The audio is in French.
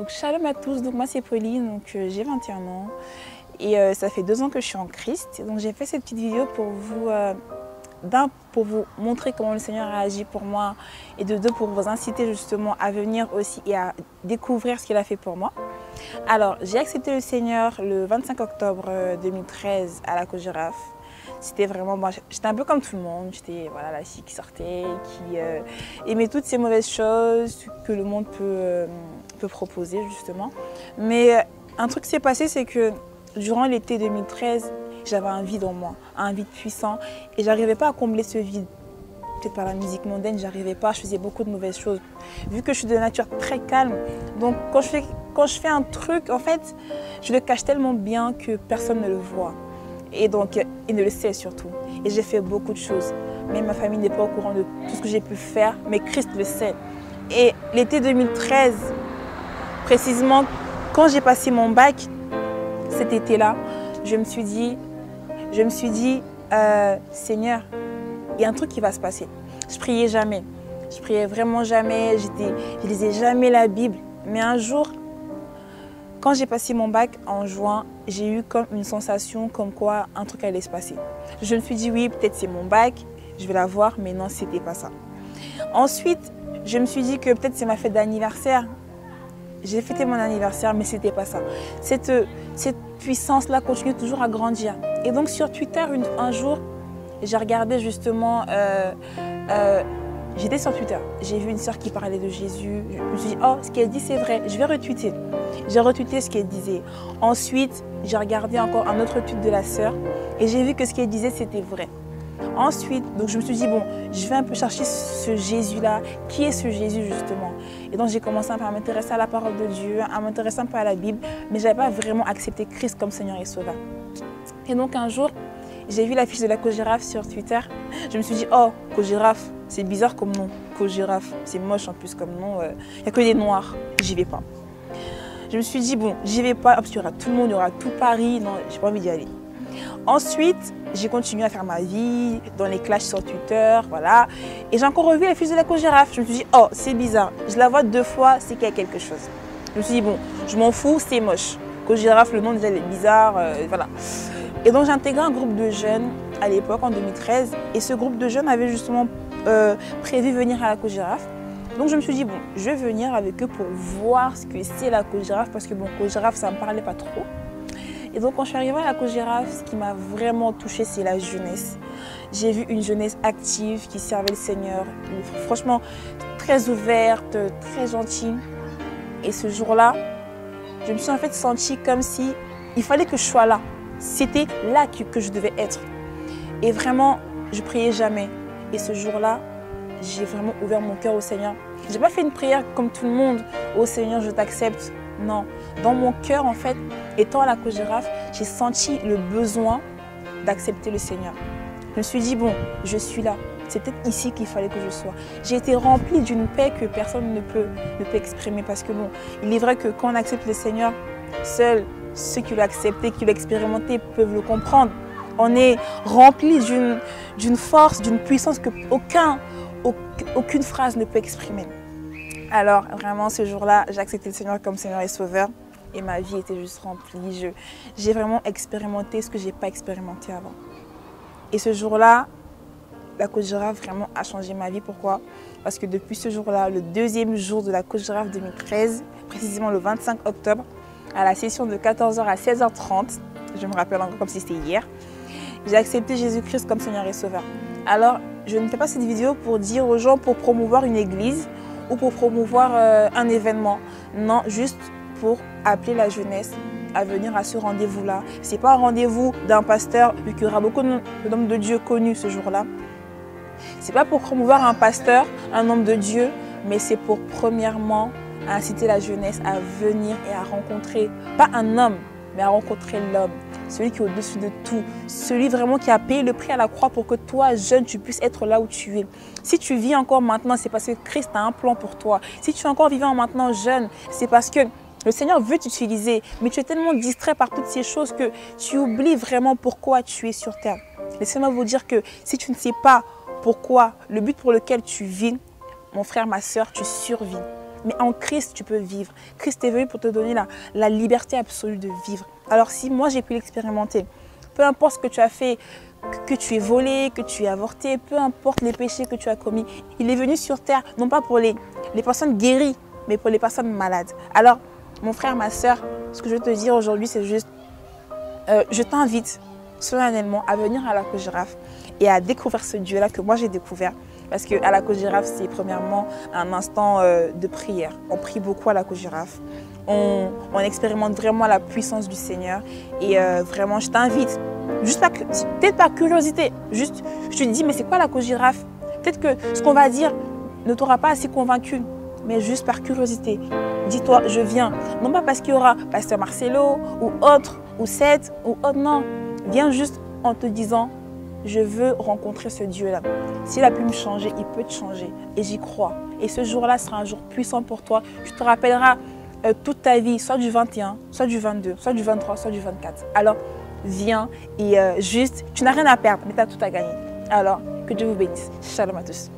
Donc shalom à tous, donc moi c'est Pauline, donc j'ai 21 ans et ça fait 2 ans que je suis en Christ. Donc j'ai fait cette petite vidéo pour vous, pour vous montrer comment le Seigneur a agi pour moi et de deux pour vous inciter justement à venir aussi et à découvrir ce qu'il a fait pour moi. Alors j'ai accepté le Seigneur le 25 octobre 2013 à la Côte Girafe. C'était vraiment, moi j'étais un peu comme tout le monde, j'étais voilà, la fille qui sortait, qui aimait toutes ces mauvaises choses que le monde peut proposer justement. Mais un truc qui s'est passé, c'est que durant l'été 2013, j'avais un vide en moi, un vide puissant et j'arrivais pas à combler ce vide. Peut-être par la musique mondaine, j'arrivais pas, je faisais beaucoup de mauvaises choses. Vu que je suis de nature très calme, donc quand je fais un truc, en fait, je le cache tellement bien que personne ne le voit. Et donc, il ne le sait surtout. Et j'ai fait beaucoup de choses. Mais ma famille n'est pas au courant de tout ce que j'ai pu faire, mais Christ le sait. Et l'été 2013, précisément, quand j'ai passé mon bac, cet été-là, je me suis dit, Seigneur, il y a un truc qui va se passer. Je priais jamais. Je priais vraiment jamais. Je lisais jamais la Bible. Mais un jour, quand j'ai passé mon bac en juin, j'ai eu comme une sensation comme quoi un truc allait se passer. Je me suis dit oui, peut-être c'est mon bac, je vais l'avoir, mais non, c'était pas ça. Ensuite, je me suis dit que peut-être c'est ma fête d'anniversaire. J'ai fêté mon anniversaire, mais c'était pas ça. Cette puissance-là continue toujours à grandir. Et donc sur Twitter, un jour, j'ai regardé justement... J'étais sur Twitter, j'ai vu une sœur qui parlait de Jésus. Je me suis dit, oh, ce qu'elle dit, c'est vrai, je vais retweeter. J'ai retweeté ce qu'elle disait. Ensuite, j'ai regardé encore un autre tweet de la sœur et j'ai vu que ce qu'elle disait, c'était vrai. Ensuite, donc je me suis dit, bon, je vais un peu chercher ce Jésus-là. Qui est ce Jésus, justement? Et donc, j'ai commencé à m'intéresser à la parole de Dieu, à m'intéresser un peu à la Bible, mais je n'avais pas vraiment accepté Christ comme Seigneur et Sauveur. Et donc, un jour, j'ai vu l'affiche de la Côte Girafe sur Twitter. Je me suis dit, oh, Côte Girafe, c'est bizarre comme nom. Côte Girafe, c'est moche en plus comme nom. Il n'y a que des noirs, j'y vais pas. Je me suis dit, bon, j'y vais pas, parce qu'il y aura tout le monde, il y aura tout Paris. Non, j'ai pas envie d'y aller. Ensuite, j'ai continué à faire ma vie, dans les clashs sur Twitter, voilà. Et j'ai encore revu l'affiche de la Côte Girafe. Je me suis dit, oh, c'est bizarre. Je la vois 2 fois, c'est qu'il y a quelque chose. Je me suis dit, bon, je m'en fous, c'est moche. Côte Girafe, le nom déjà, il est bizarre, voilà. Et donc j'ai intégré un groupe de jeunes à l'époque, en 2013. Et ce groupe de jeunes avait justement prévu venir à la Côte Girafe. Donc je me suis dit, bon, je vais venir avec eux pour voir ce que c'est la Côte Girafe. Parce que bon, Côte Girafe, ça ne me parlait pas trop. Et donc quand je suis arrivée à la Côte Girafe, ce qui m'a vraiment touchée, c'est la jeunesse. J'ai vu une jeunesse active qui servait le Seigneur. Franchement, très ouverte, très gentille. Et ce jour-là, je me suis en fait sentie comme si il fallait que je sois là. C'était là que je devais être. Et vraiment, je priais jamais. Et ce jour-là, j'ai vraiment ouvert mon cœur au Seigneur. Je n'ai pas fait une prière comme tout le monde. Oh Seigneur, je t'accepte. Non. Dans mon cœur, en fait, étant à la Côte Girafe, j'ai senti le besoin d'accepter le Seigneur. Je me suis dit, bon, je suis là. C'est peut-être ici qu'il fallait que je sois. J'ai été remplie d'une paix que personne ne peut exprimer. Parce que bon, il est vrai que quand on accepte le Seigneur, seul ceux qui l'ont accepté, qui l'ont expérimenté peuvent le comprendre. On est rempli d'une force, d'une puissance que aucune phrase ne peut exprimer. Alors vraiment ce jour-là, j'ai accepté le Seigneur comme Seigneur et Sauveur et ma vie était juste remplie. J'ai vraiment expérimenté ce que je n'ai pas expérimenté avant. Et ce jour-là, la Côte Girafe vraiment a changé ma vie. Pourquoi? Parce que depuis ce jour-là, le 2e jour de la Côte Girafe 2013, précisément le 25 octobre, à la session de 14h à 16h30, je me rappelle encore comme si c'était hier, j'ai accepté Jésus-Christ comme Seigneur et Sauveur. Alors, je ne fais pas cette vidéo pour dire aux gens pour promouvoir une église ou pour promouvoir un événement. Non, juste pour appeler la jeunesse à venir à ce rendez-vous-là. Ce n'est pas un rendez-vous d'un pasteur, vu qu'il y aura beaucoup d'hommes de Dieu connus ce jour-là. Ce n'est pas pour promouvoir un pasteur, un homme de Dieu, mais c'est pour premièrement inciter la jeunesse à venir et à rencontrer, pas un homme, mais à rencontrer l'homme, celui qui est au-dessus de tout, celui vraiment qui a payé le prix à la croix pour que toi, jeune, tu puisses être là où tu es. Si tu vis encore maintenant, c'est parce que Christ a un plan pour toi. Si tu es encore vivant maintenant jeune, c'est parce que le Seigneur veut t'utiliser, mais tu es tellement distrait par toutes ces choses que tu oublies vraiment pourquoi tu es sur terre. Laissez-moi vous dire que si tu ne sais pas pourquoi, le but pour lequel tu vis, mon frère, ma soeur, tu survis. Mais en Christ, tu peux vivre. Christ est venu pour te donner la liberté absolue de vivre. Alors si moi, j'ai pu l'expérimenter, peu importe ce que tu as fait, que tu aies volé, que tu aies avorté, peu importe les péchés que tu as commis, il est venu sur terre, non pas pour les personnes guéries, mais pour les personnes malades. Alors, mon frère, ma soeur, ce que je veux te dire aujourd'hui, c'est juste, je t'invite solennellement à venir à la Côte Girafe et à découvrir ce Dieu-là que moi j'ai découvert. Parce qu'à la Côte Girafe, c'est premièrement un instant de prière. On prie beaucoup à la Côte Girafe. On expérimente vraiment la puissance du Seigneur. Et vraiment, je t'invite, juste peut-être par curiosité, juste, je te dis, mais c'est quoi la Côte Girafe? Peut-être que ce qu'on va dire ne t'aura pas assez convaincu, mais juste par curiosité. Dis-toi, je viens. Non pas parce qu'il y aura Pasteur Marcelo ou autre, ou Seth, ou autre, non. Viens juste en te disant, je veux rencontrer ce Dieu-là. S'il a pu me changer, il peut te changer. Et j'y crois. Et ce jour-là sera un jour puissant pour toi. Tu te rappelleras toute ta vie, soit du 21, soit du 22, soit du 23, soit du 24. Alors, viens et juste, tu n'as rien à perdre, mais tu as tout à gagner. Alors, que Dieu vous bénisse. Shalom à tous.